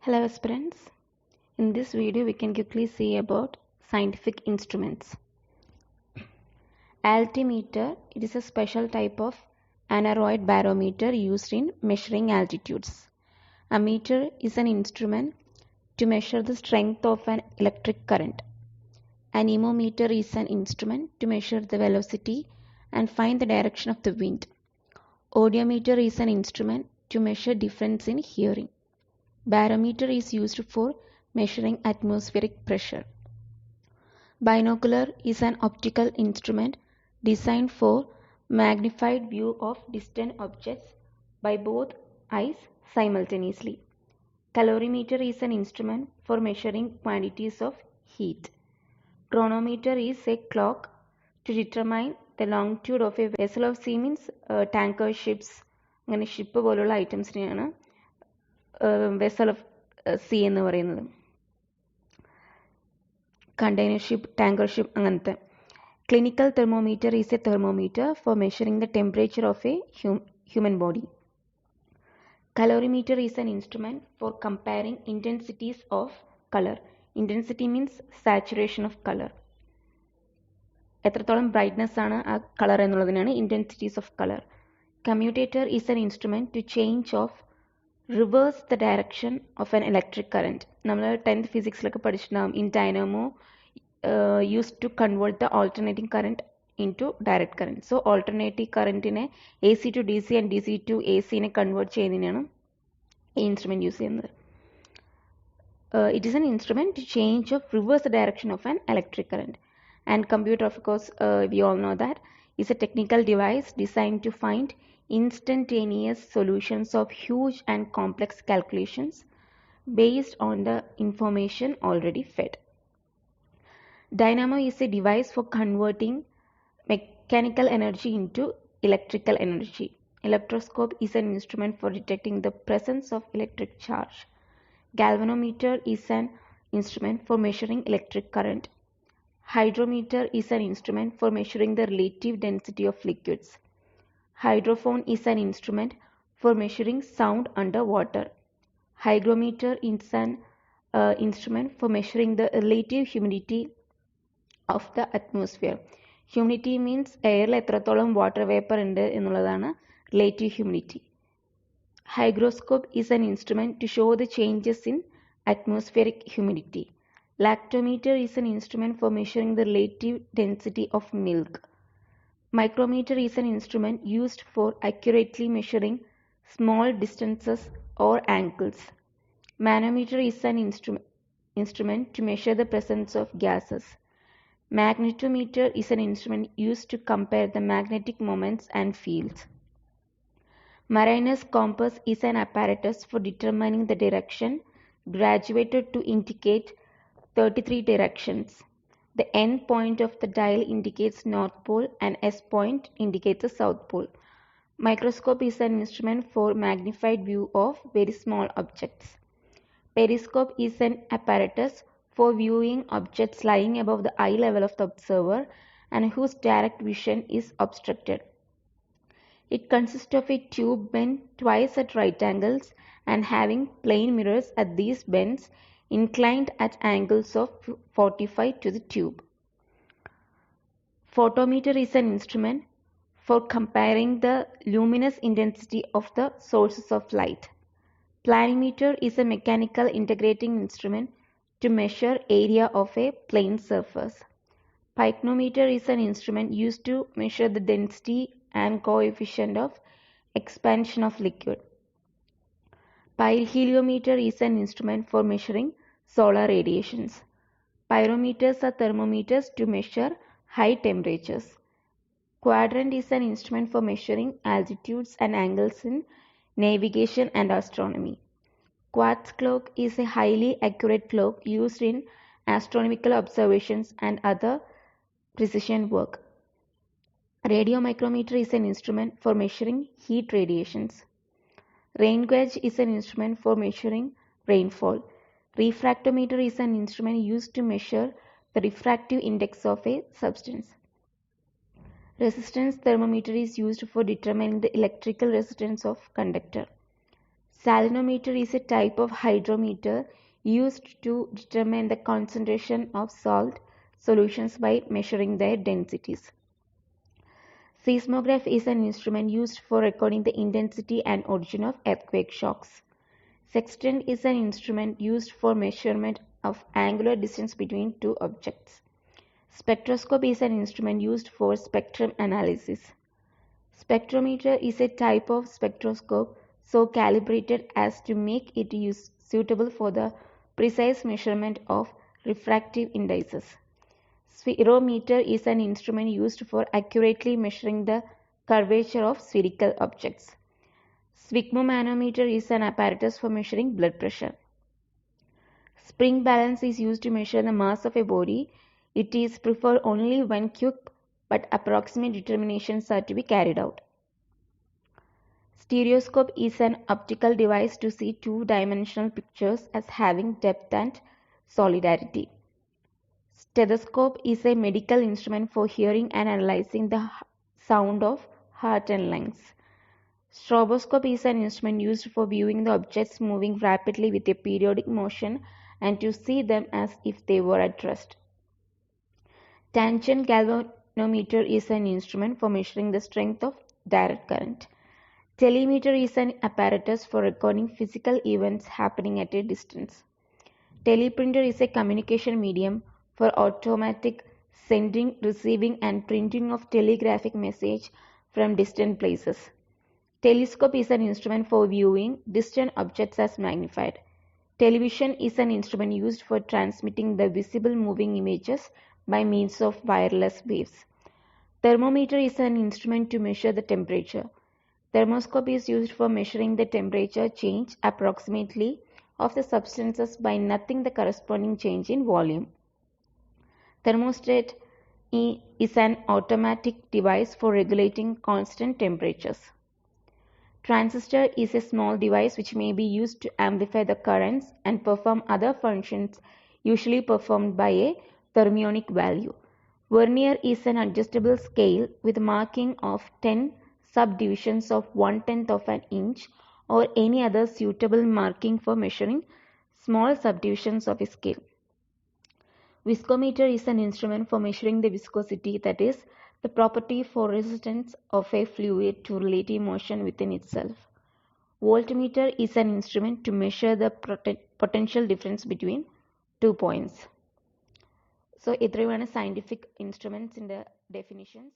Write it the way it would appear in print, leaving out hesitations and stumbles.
Hello aspirants. In this video we can quickly see about scientific instruments. Altimeter, it is a special type of aneroid barometer used in measuring altitudes. A meter is an instrument to measure the strength of an electric current. An anemometer is an instrument to measure the velocity and find the direction of the wind. Audiometer is an instrument to measure difference in hearing. Barometer is used for measuring atmospheric pressure. Binocular is an optical instrument designed for magnified view of distant objects by both eyes simultaneously. Calorimeter is an instrument for measuring quantities of heat. Chronometer is a clock to determine the longitude of a vessel of sea means tanker ships അങ്ങനെ ship പോലുള്ള ഐറ്റംസിനെയാണ് vessel of sea എന്ന് പറയുന്നത്. Container ship, tanker ship അങ്ങനത്തെ. Clinical thermometer is a thermometer for measuring the temperature of a human body. Calorimeter is an instrument for comparing intensities of color. Intensity means saturation of color. എത്രത്തോളം brightness ആണ് ആ colour എന്നുള്ളതിനാണ് intensities of colour. Commutator is an instrument to change of reverse the direction of an electric current. നമ്മൾ 10th ഫിസിക്സിലൊക്കെ പഠിച്ചിട്ടുണ്ടാകും. In dynamo used to convert the alternating current into direct current. So alternating current in AC to DC and DC to AC ne convert ചെയ്യുന്നതിനാണ് ഈ instrument use ചെയ്യുന്നത്. It is an instrument to change or reverse the direction of an electric current. And computer, of course, we all know that is a technical device designed to find instantaneous solutions of huge and complex calculations based on the information already fed. Dynamo is a device for converting mechanical energy into electrical energy. Electroscope is an instrument for detecting the presence of electric charge. Galvanometer is an instrument for measuring electric current. Hydrometer is an instrument for measuring the relative density of liquids. Hydrophone is an instrument for measuring sound underwater. Hygrometer is an instrument for measuring the relative humidity of the atmosphere. Humidity means air എത്രത്തോളം water vapor ഉണ്ട് എന്നുള്ളതാണ് relative humidity. Hygroscope is an instrument to show the changes in atmospheric humidity. Lactometer is an instrument for measuring the relative density of milk. Micrometer is an instrument used for accurately measuring small distances or angles. Manometer is an instrument to measure the presence of gases. Magnetometer is an instrument used to compare the magnetic moments and fields. Mariner's compass is an apparatus for determining the direction, graduated to indicate 33 directions. The end point of the dial indicates North Pole and S point indicates the South Pole. Microscope is an instrument for magnified view of very small objects. Periscope is an apparatus for viewing objects lying above the eye level of the observer and whose direct vision is obstructed. It consists of a tube bent twice at right angles and having plane mirrors at these bends inclined at angles of 45 to the tube. Photometer is an instrument for comparing the luminous intensity of the sources of light. Planimeter is a mechanical integrating instrument to measure area of a plane surface. Pycnometer is an instrument used to measure the density and coefficient of expansion of liquid. Pyrheliometer is an instrument for measuring solar radiations. Pyrometers are thermometers to measure high temperatures. Quadrant is an instrument for measuring altitudes and angles in navigation and astronomy. Quartz clock is a highly accurate clock used in astronomical observations and other precision work. Radiomicrometer is an instrument for measuring heat radiations. Rain gauge is an instrument for measuring rainfall. Refractometer is an instrument used to measure the refractive index of a substance. Resistance thermometer is used for determining the electrical resistance of conductor. Salinometer is a type of hydrometer used to determine the concentration of salt solutions by measuring their densities. Seismograph is an instrument used for recording the intensity and origin of earthquake shocks. Sextant is an instrument used for measurement of angular distance between two objects. Spectroscope is an instrument used for spectrum analysis. Spectrometer is a type of spectroscope so calibrated as to make it suitable for the precise measurement of refractive indices. Spherometer is an instrument used for accurately measuring the curvature of spherical objects. Sphygmomanometer is an apparatus for measuring blood pressure. Spring balance is used to measure the mass of a body. It is preferred only when quick but approximate determinations are to be carried out. Stereoscope is an optical device to see two-dimensional pictures as having depth and solidity. Stethoscope is a medical instrument for hearing and analyzing the sound of heart and lungs. Stroboscope is an instrument used for viewing the objects moving rapidly with a periodic motion and to see them as if they were at rest. Tangent galvanometer is an instrument for measuring the strength of direct current. Telemeter is an apparatus for recording physical events happening at a distance. Teleprinter is a communication medium for automatic sending, receiving, and printing of telegraphic message from distant places. Telescope is an instrument for viewing distant objects as magnified. Television is an instrument used for transmitting the visible moving images by means of wireless waves. Thermometer is an instrument to measure the temperature. Thermoscope is used for measuring the temperature change approximately of the substances by noting the corresponding change in volume. Thermostat is an automatic device for regulating constant temperatures. Transistor is a small device which may be used to amplify the currents and perform other functions usually performed by a thermionic value. Vernier is an adjustable scale with marking of 10 subdivisions of 1/10 of an inch or any other suitable marking for measuring small subdivisions of a scale. Viscometer is an instrument for measuring the viscosity, that is, the property for resistance of a fluid to relative motion within itself. Voltmeter is an instrument to measure the potential difference between 2 points. So, ഇത്രയുമാണ് scientific instruments in the definitions.